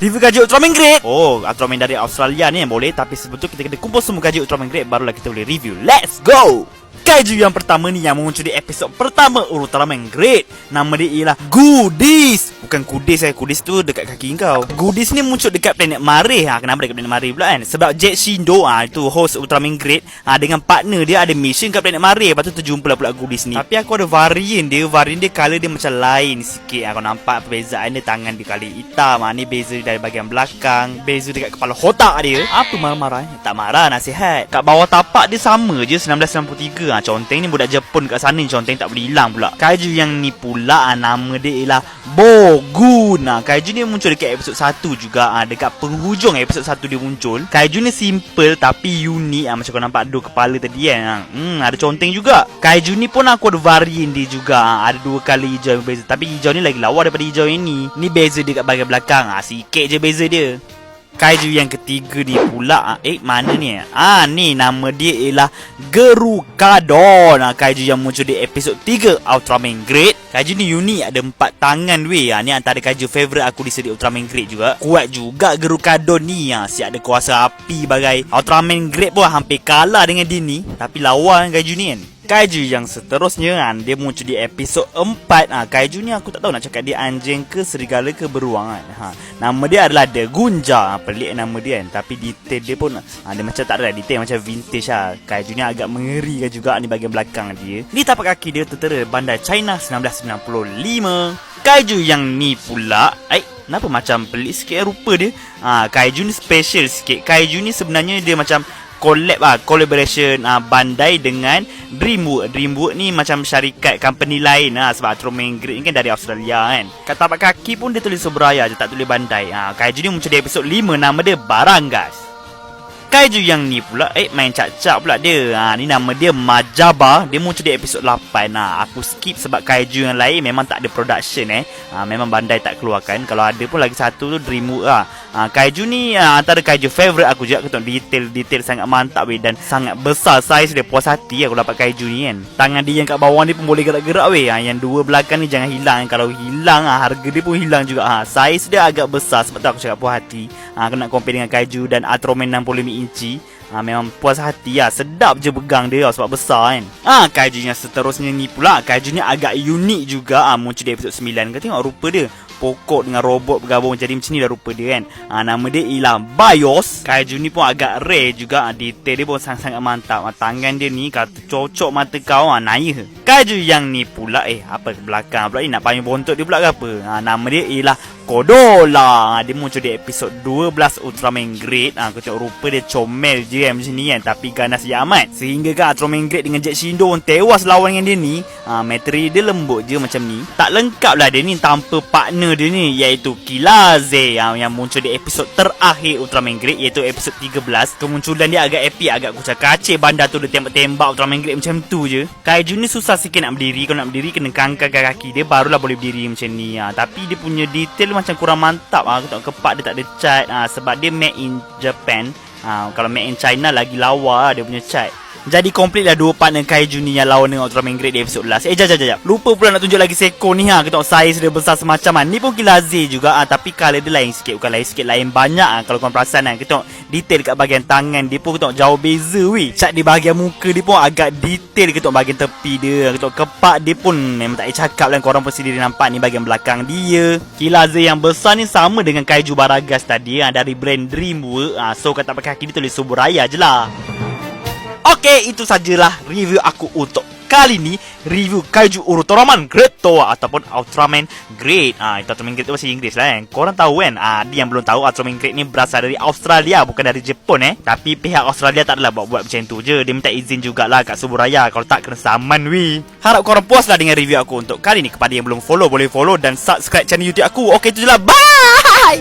review kaji Ultraman Great. Oh, Ultraman dari Australia ni boleh, tapi sebetulnya kita kena kumpul semua kaji Ultraman Great barulah kita boleh review. Let's go! Kaiju yang pertama ni yang muncul di episod pertama Ultraman Great, nama dia ialah Goodies. Bukan Kudis Kudis tu dekat kaki kau. Goodies ni muncul dekat planet Mareh. Kenapa dekat planet Mareh pula kan? Sebab Jet Shindo itu host Ultraman Great dengan partner dia ada mission kat planet Mareh. Lepas tu terjumpa pula Goodies ni. Tapi aku ada varian dia colour dia macam lain sikit. Aku nampak perbezaan dia, tangan dia colour hitam. Ni beza dari bahagian belakang, beza dekat kepala otak dia. Apa marah-marah? Tak marah, nasihat. Kat bawah tapak dia sama je 1993. Conteng ni budak Jepun kat sana, conteng tak boleh hilang pula. Kaiju yang ni pula nama dia ialah Bogun. Kaiju ni muncul dekat episod 1 juga. Dekat penghujung episod 1 dia muncul. Kaiju ni simple tapi unik. Macam kau nampak dua kepala tadi kan. Ada conteng juga. Kaiju ni pun aku ada varian dia juga. Ada dua kali hijau yang berbeza. Tapi hijau ni lagi lawa daripada hijau yang ni. Ni beza dia kat bahagian belakang. Sikit je beza dia. Kaiju yang ketiga ni pula mana ni? Ni nama dia ialah Gerukadon. Kaiju yang muncul di episod 3 Ultraman Great. Kaiju ni unik, ada 4 tangan weh. Ni antara kaiju favourite aku di seri Ultraman Great juga. Kuat juga Gerukadon ni. Siap ada kuasa api bagai Ultraman Great pun hampir kalah dengan dia ni. Tapi lawa kaiju ni kan. Kaiju yang seterusnya dia muncul di episod 4. Kaiju ni aku tak tahu nak cakap dia anjing ke serigala ke beruang kan. Nama dia adalah The Gunja. Pelik nama dia kan. Tapi detail dia pun dia macam tak ada detail, macam vintage Kaiju ni agak mengerikan juga ni bahagian belakang dia. Ni tapak kaki dia tertera Bandai China 1995. Kaiju yang ni pula kenapa macam pelik sikit rupa dia. Kaiju ni special sikit. Kaiju ni sebenarnya dia macam collaboration Bandai dengan Dreamworks. Dreamworks ni macam syarikat company lain sebab Ultraman Great ni kan dari Australia kan. Kat tapak kaki pun dia tulis Subraya je, tak tulis Bandai. Kaiju ni muncul di episod 5, nama dia Barangas. Kaiju yang ni pula main cak-cak pula dia. Ni nama dia Majaba. Dia muncul di episod 8. Aku skip sebab kaiju yang lain memang tak ada production memang Bandai tak keluarkan. Kalau ada pun lagi satu tu Dreamworks Kaiju ni antara kaiju favourite aku juga. Aku tengok detail sangat mantap dan sangat besar. Saiz dia puas hati aku dapat kaiju ni kan. Tangan dia yang kat bawah ni pun boleh gerak-gerak Yang dua belakang ni jangan hilang. Kalau hilang harga dia pun hilang juga. Saiz dia agak besar, sebab tu aku cakap puas hati. Aku nak compare dengan kaiju dan Ultraman 65 inci. Memang puas hati sedap je pegang dia sebab besar kan. Kaiju yang seterusnya ni pula, kaiju ni agak unik juga. Muncul di episod 9. Kau tengok rupa dia, pokok dengan robot bergabung jadi macam ni dah rupa dia kan. Nama dia ialah Bios. Kaiju ni pun agak rare juga. Detail dia pun sangat-sangat mantap. Tangan dia ni kalau cocok mata kau naik. Kaiju yang ni pula apa ke belakang pula ni, nak payung bontot dia pula ke apa. Nama dia ialah Kodola. Dia muncul di episod 12 Ultraman Great. Aku tengok rupa dia comel je macam ni kan, tapi ganas je amat. Sehingga kan Ultraman Great dengan Jet Shindo pun tewas lawan dengan dia ni. Materi dia lembut je macam ni. Tak lengkap lah dia ni tanpa partner dia ni, iaitu Kilaze yang muncul di episod terakhir Ultraman Great, iaitu episod 13. Kemunculan dia agak epic, agak kucak-kacir. Bandar tu dia tembak-tembak Ultraman Great macam tu je. Kaiju ni susah sikit nak berdiri. Kalau nak berdiri kena kangkang kaki dia barulah boleh berdiri macam ni. Tapi dia punya detail macam kurang mantap. Aku tengok kepak dia tak ada cat sebab dia made in Japan. Kalau made in China lagi lawa dia punya cat. Jadi komplit lah dua partner kaiju ni yang lawan dengan Ultraman Great di episod last. Jap. Lupa pula nak tunjuk lagi seko ni Kita tengok saiz dia besar semacam ni pun Kilaze juga tapi colour dia lain sikit. Bukan lain sikit, lain banyak kalau korang perasan Kita tengok detail kat bahagian tangan dia pun kita tengok jauh beza cat di bahagian muka dia pun agak detail. Kita tengok bahagian tepi dia, kita tengok kepak dia pun memang tak payah cakap lah. Korang pun sendiri nampak ni bahagian belakang dia. Kilaze yang besar ni sama dengan kaiju Baragas tadi dari brand Dreamworks. So kat tapak kaki dia tulis Subraya je lah. Okey, itu sajalah review aku untuk kali ni. Review kaiju Ultraman Great ataupun Ultraman Great. Itu Ultraman Great tu bahasa Inggeris lah kan. Korang tahu kan, dia yang belum tahu Ultraman Great ni berasal dari Australia, bukan dari Jepun Tapi pihak Australia tak adalah buat macam tu je. Dia minta izin jugalah kat Suburaya. Kalau tak kena saman weh. Harap korang puas lah dengan review aku untuk kali ni. Kepada yang belum follow, boleh follow dan subscribe channel YouTube aku. Okey, itu je lah. Bye!